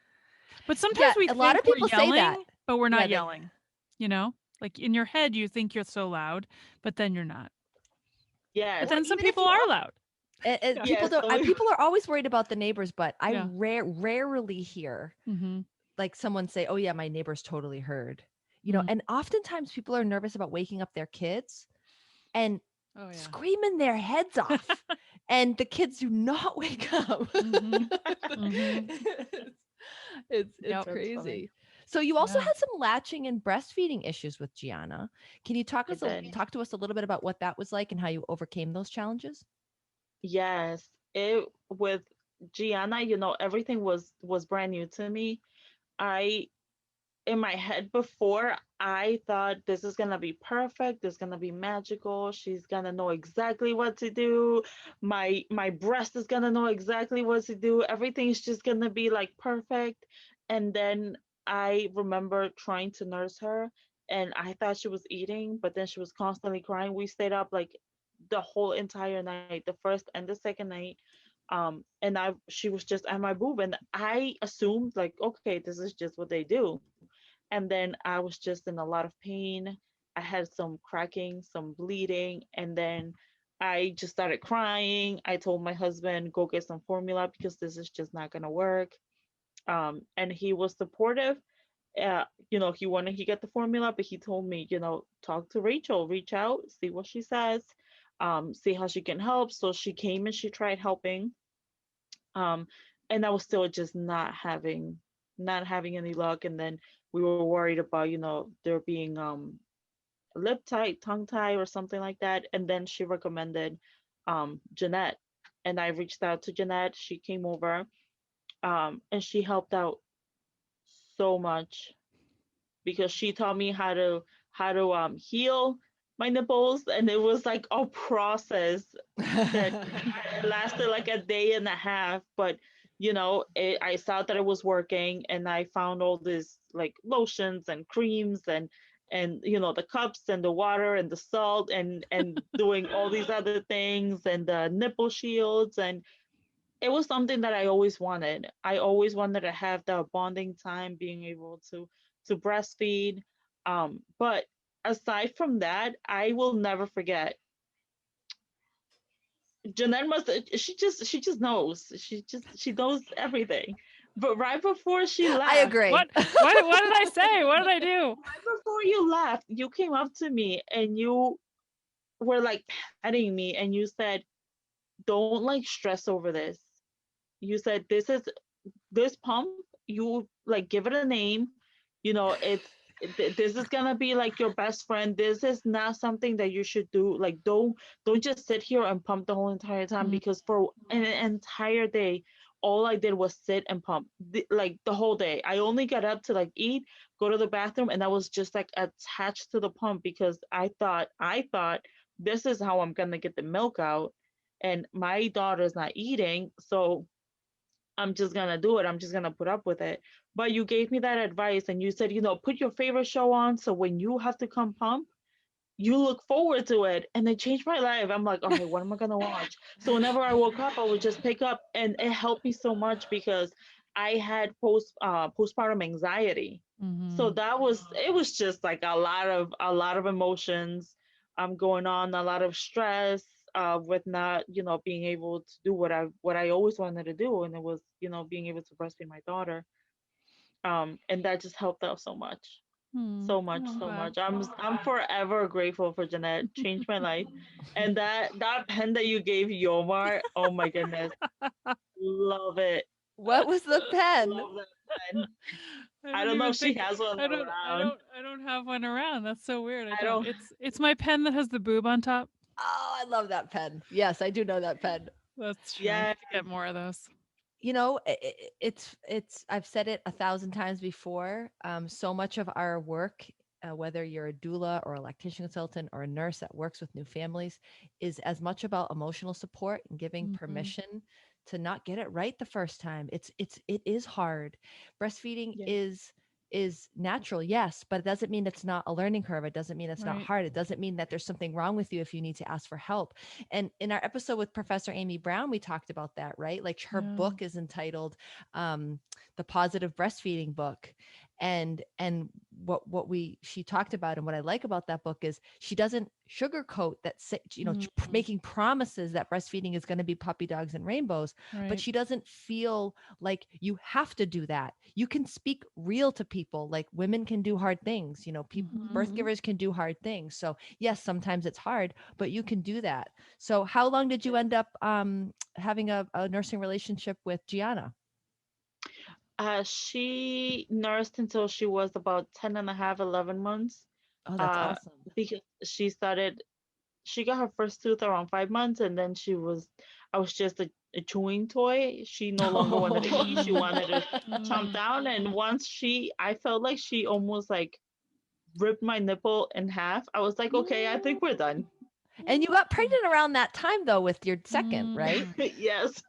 But sometimes Yeah, we a lot think of we're people say that. yelling, but we're Yeah, not they yelling. You know? Like in your head you think you're so loud, but then you're not. But Yes, or then some even if people you are are, loud. Yeah. people yes. don't people are always worried about the neighbors, but I Yeah. rarely hear Mm-hmm. like someone say, "Oh yeah, my neighbors totally heard." Mm. And oftentimes people are nervous about waking up their kids and Oh yeah. screaming their heads off, and the kids do not wake up. Mm-hmm. Mm-hmm. It's Yep. That's funny. crazy. So you also Yeah. had some latching and breastfeeding issues with Gianna. Can you I did. talk to us a little bit about what that was like and how you overcame those challenges? Yes, it with Gianna, everything was brand new to me. I in my head before, I thought this is gonna be perfect. This is gonna be magical. She's gonna know exactly what to do. My breast is gonna know exactly what to do. Everything's just gonna be like perfect. And then I remember trying to nurse her, and I thought she was eating, but then she was constantly crying. We stayed up like the whole entire night, the first and the second night. And she was just at my boob, and I assumed like, okay, this is just what they do. And then I was just in a lot of pain. I had some cracking, some bleeding, and then I just started crying. I told my husband, go get some formula because this is just not gonna work. And he was supportive. He get the formula, but he told me, talk to Rachel, reach out, see what she says, see how she can help. So she came and she tried helping, um, and I was still just not having any luck. And then we were worried about there being lip tie, tongue tie, or something like that. And then she recommended Jeanette, and I reached out to Jeanette. She came over, and she helped out so much because she taught me how to heal my nipples, and it was like a process that lasted like a day and a half. But I saw that it was working, and I found all this like lotions and creams and the cups and the water and the salt and doing all these other things and the nipple shields. And it was something that I always wanted. I always wanted to have the bonding time, being able to breastfeed. But aside from that, I will never forget. Jeanette must she just knows. She knows everything. But right before she I left, agree. What did I say? What did I do? right before you left, you came up to me and you were like patting me and you said, "Don't like stress over this." You said, this pump, you like give it a name. This is gonna be like your best friend. This is not something that you should do. Like, don't just sit here and pump the whole entire time, Mm, because for an entire day all I did was sit and pump, like the whole day. I only got up to like eat, go to the bathroom, and I was just like attached to the pump because I thought this is how I'm gonna get the milk out, and my daughter's not eating, so I'm just gonna do it. I'm just gonna put up with it. But you gave me that advice and you said, put your favorite show on so when you have to come pump, you look forward to it. And it changed my life. I'm like, okay, what am I gonna watch? So whenever I woke up, I would just pick up, and it helped me so much because I had postpartum anxiety. So mhm. it was just like a lot of emotions going on, a lot of stress with not being able to do what I always wanted to do, and it was being able to breastfeed my daughter. And that just helped out so much, Hmm. so much, Oh, I'm so glad. much. I'm forever grateful for Jeanette. Changed my life. And that pen that you gave Yomar, oh my goodness, love it. What was the pen? Love that pen. I I don't don't know even if she think has one I don't I around. don't I don't have one around. That's so weird. I I don't. don't. It's my pen that has the boob on top. Oh, I love that pen. Yes, I do know that pen. That's true. I need Yeah. to get more of those. It's I've said it 1,000 times before. So much of our work, whether you're a doula or a lactation consultant or a nurse that works with new families, is as much about emotional support and giving Mhm. permission to not get it right the first time. It is hard. Breastfeeding Yeah. is natural, yes, but it doesn't mean it's not a learning curve. It doesn't mean it's not Right. hard. It doesn't mean that there's something wrong with you if you need to ask for help. And in our episode with Professor Amy Brown, we talked about that, right? Like her Yeah. book is entitled um, "The Positive Breastfeeding Book," and what we she talked about, and what I like about that book is she doesn't sugarcoat that, Mhm. making promises that breastfeeding is going to be puppy dogs and rainbows, but Right. she doesn't feel like you have to do that. You can speak real to people, like women can do hard things, people, Mhm. birth givers can do hard things. So yes, sometimes it's hard, but you can do that. So how long did you end up having a nursing relationship with Gianna? She nursed until she was about 10 and a half, 11 months. Oh, that's Uh, awesome. because she got her first tooth around 5 months, and then I was just a chewing toy. She no longer wanted to eat. She Mm. wanted to chomp Mm. down. And I felt like she almost like ripped my nipple in half. I was like, okay, I think we're done. And you got pregnant around that time though with your second, right? Mm. Yes,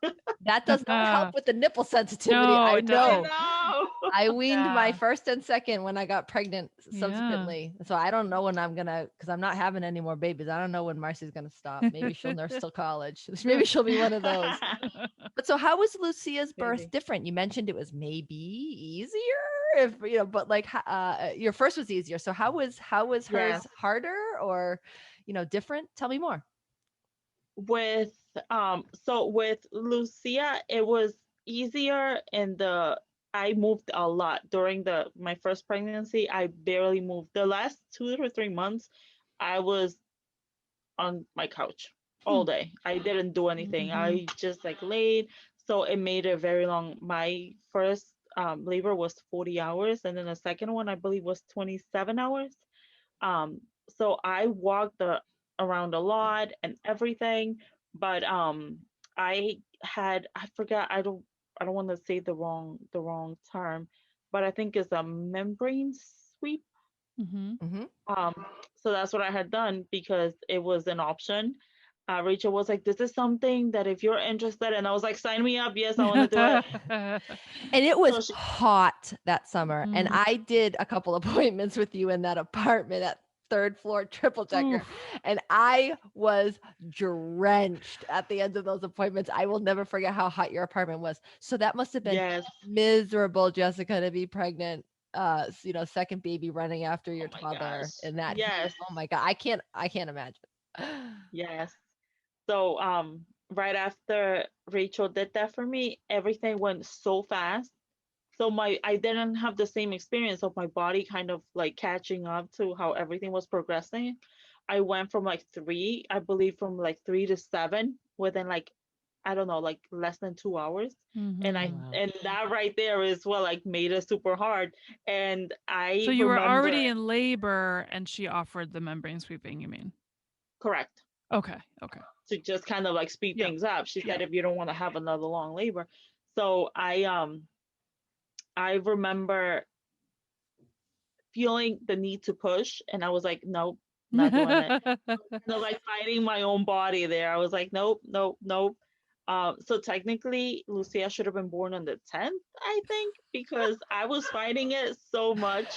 That does not help with the nipple sensitivity. No, I it I know. doesn't. know. I weaned my Yeah. first and second when I got pregnant Yeah. subsequently. So I don't know when I'm gonna, because I'm not having any more babies. I don't know when Marcy's gonna stop. Maybe she'll nurse till college. Maybe she'll be one of those. But so how was Lucia's birth Maybe. different? You mentioned it was maybe easier if but like your first was easier. So how was hers Yes. harder or different? Tell me more. With so with Lucia, it was easier in the I moved a lot during the my first pregnancy. I barely moved. The last 2 or 3 months, I was on my couch Hmm. all day. I didn't do anything. Mhm. I just like laid. So it made it very long. My first labor was 40 hours, and then the second one I believe was 27 hours. Um, so I walked around a lot and everything, but I forgot, I don't want to say the wrong term. but I think it's a membrane sweep. Mm-hmm. Hmm. Um, so that's what I had done because it was an option. Rachel was like, "This is something that if you're interested," and I was like, "Sign me up! Yes, I want to do it." And it So was she, hot that summer. And Mm. I did a couple appointments with you in that apartment at third floor triple checker. Oof. And I was drenched at the end of those appointments. I will never forget how hot your apartment was. So that must have been yes, miserable, Jessica, to be pregnant. Second baby running after oh your my toddler gosh, in that heat. yes, Oh my God. I can't imagine. yes. So right after Rachel did that for me, everything went so fast. So my I didn't have the same experience of my body kind of like catching up to how everything was progressing. I went from like three, I believe from like 3 to 7 within like I don't know, like less than 2 hours. And Mm-hmm. I Wow. and that right there is what like made it super hard. And So I you were remember already in labor and she offered the membrane sweeping, you mean? correct Okay. Okay. to just kind of like speed Yep. things up. She Yep. said if you don't want to have another long labor. So I remember feeling the need to push and I was like, nope, not doing it. Kind of like fighting my own body there. I was like, nope, nope, nope. So technically, Lucia should have been born on the 10th, I think, because I was fighting it so much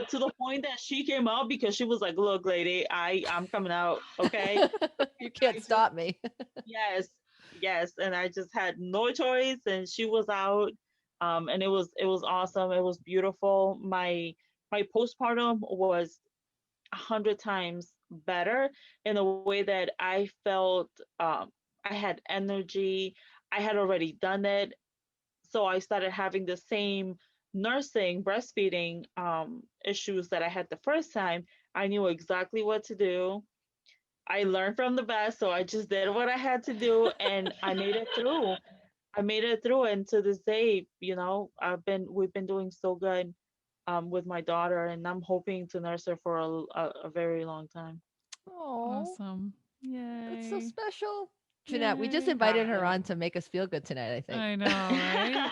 to the point that she came out because she was like, look, lady, I'm coming out, okay? You I can't just, stop me. yes, yes. And I just had no choice and she was out. And it was awesome. It was beautiful. My postpartum was 100 times better in a way that I felt I had energy. I had already done it. So I started having the same nursing, breastfeeding issues that I had the first time. I knew exactly what to do. I learned from the best. So I just did what I had to do and I made it through. I made it through. And to this day, we've been doing so good with my daughter, and I'm hoping to nurse her for a very long time. Oh, Awesome. that's so Yay. special. Jeanette, we just Yay. invited her Yeah. on to make us feel good tonight, I think. I know, right?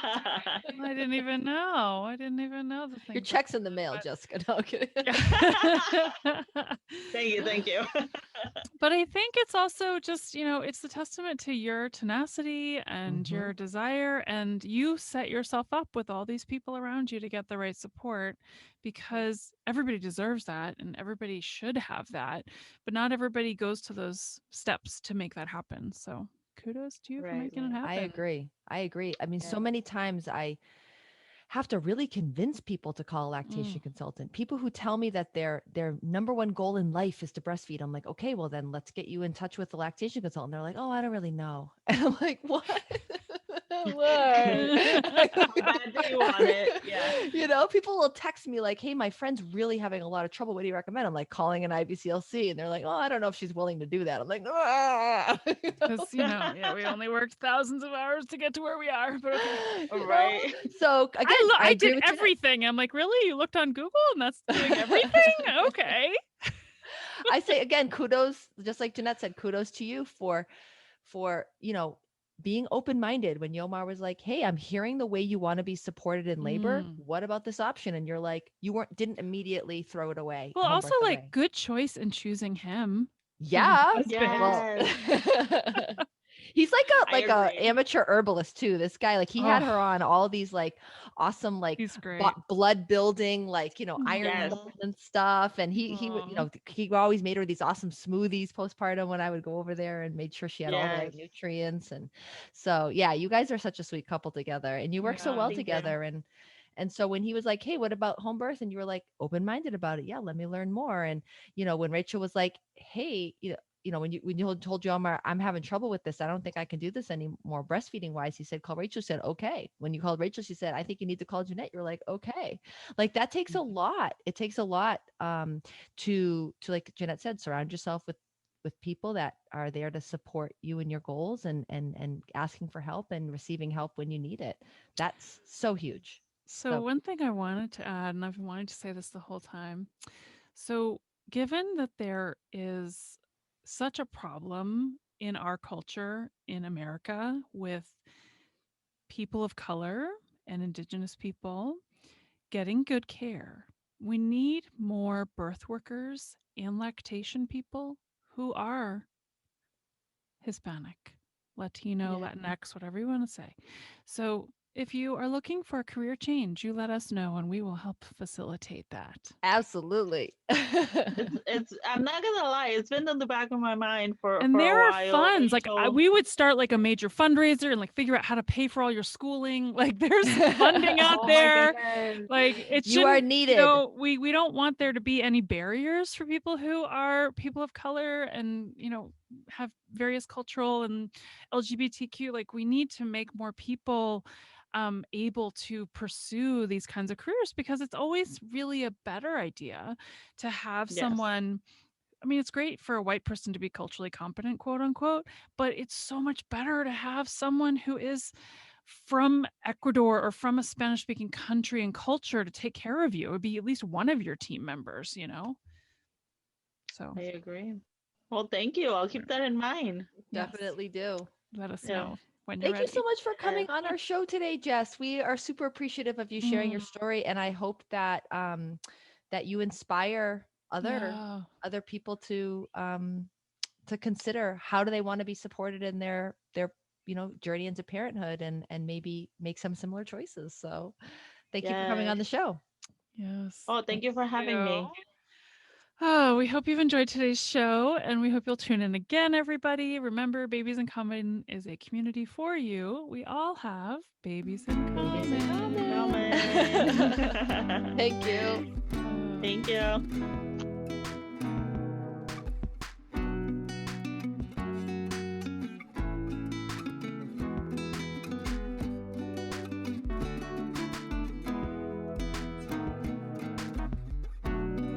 I didn't even know. I didn't even know the Your things that check's in the mail, Jessica. No, I'm kidding. yeah. Thank you, thank you. But I think it's also just, it's a testament to your tenacity and Hmm. your desire. And you set yourself up with all these people around you to get the right support because everybody deserves that and everybody should have that. But not everybody goes to those steps to make that happen. So kudos to you for Right, making it right. I happen. agree. I agree. I mean, so Yeah. many times I have to really convince people to call a lactation Mm. consultant. People who tell me that their number one goal in life is to breastfeed. I'm like, okay, well then let's get you in touch with the lactation consultant. They're like, oh, I don't really know. And I'm like, what? What? How bad do you want it? Yeah. People will text me like, hey, my friend's really having a lot of trouble. What do you recommend? I'm like calling an IBCLC and they're like, oh, I don't know if she's willing to do that. I'm like, ah. Because, yeah, we only worked thousands of hours to get to where we are. But okay. you know? Right. So again, I I agree did with Jeanette. everything. I'm like, really? You looked on Google and that's doing everything? Okay. I say again, kudos, just like Jeanette said, kudos to you for being open-minded when Yomar was like, hey, I'm hearing the way you want to be supported in labor. Mm. What about this option? And you're like, didn't immediately throw it away, Well, home also birth like away. good choice in choosing him for your Yeah. husband. Well, Yes. he's like a I like a agree. amateur herbalist too. This guy, like he had her Oh, on all these like awesome like he's great. blood building like iron Yes. Mhm. supplement stuff, and he would Aw. he always made her these awesome smoothies postpartum when I would go over there and made sure she had all the right Yes. nutrients. And so yeah, you guys are such a sweet couple together, and you work so Yeah. well Thank you. together. And so when he was like, hey, what about home birth? And you were like open minded about it. Yeah, let me learn more. And when Rachel was like, hey, when you told you I'm having trouble with this, I don't think I can do this anymore breastfeeding wise. He said, call Rachel. She said, okay. When you called Rachel, she said, I think you need to call Jeanette. You're like, okay. Like that takes a lot. It takes a lot to like Jeanette said, surround yourself with people that are there to support you in your goals, and asking for help and receiving help when you need it. That's so huge. So So one thing I wanted to add, and I've been wanting to say this the whole time. So given that there is such a problem in our culture in America with people of color and indigenous people, getting good care. We need more birth workers and lactation people who are Hispanic, Latino, Yeah. Latinx, whatever you want to say. So if you are looking for a career change, you let us know and we will help facilitate that. Absolutely. It's I'm not gonna lie, it's been in the back of my mind And for a there are while, funds. Like Rachel. we would start like a major fundraiser and like figure out how to pay for all your schooling. Like there's funding out Oh my there. goodness. Like it You are shouldn't, needed. we don't want there to be any barriers for people who are people of color and, have various cultural and LGBTQ. Like we need to make more people able to pursue these kinds of careers because it's always really a better idea to have Yes. someone. I mean, it's great for a white person to be culturally competent, quote unquote, but it's so much better to have someone who is from Ecuador or from a Spanish speaking country and culture to take care of you. It would be at least one of your team members. So I agree. Well, thank you. I'll keep that in mind. yes, Definitely do. let us Yeah. know when you're Thank you so ready. much for coming Yes. on our show today, Jess. We are super appreciative of you sharing your Mm, story, and I hope that that you inspire yeah. other people to consider how do they want to be supported in their journey into parenthood and maybe make some similar choices. So, thank you for coming on Yes. the show. Yes. Oh, thank you for having you. me. Oh, we hope you've enjoyed today's show and we hope you'll tune in again, everybody. Remember, Babies in Common is a community for you. We all have babies in Babies in common. common. Coming. Thank you. Thank you.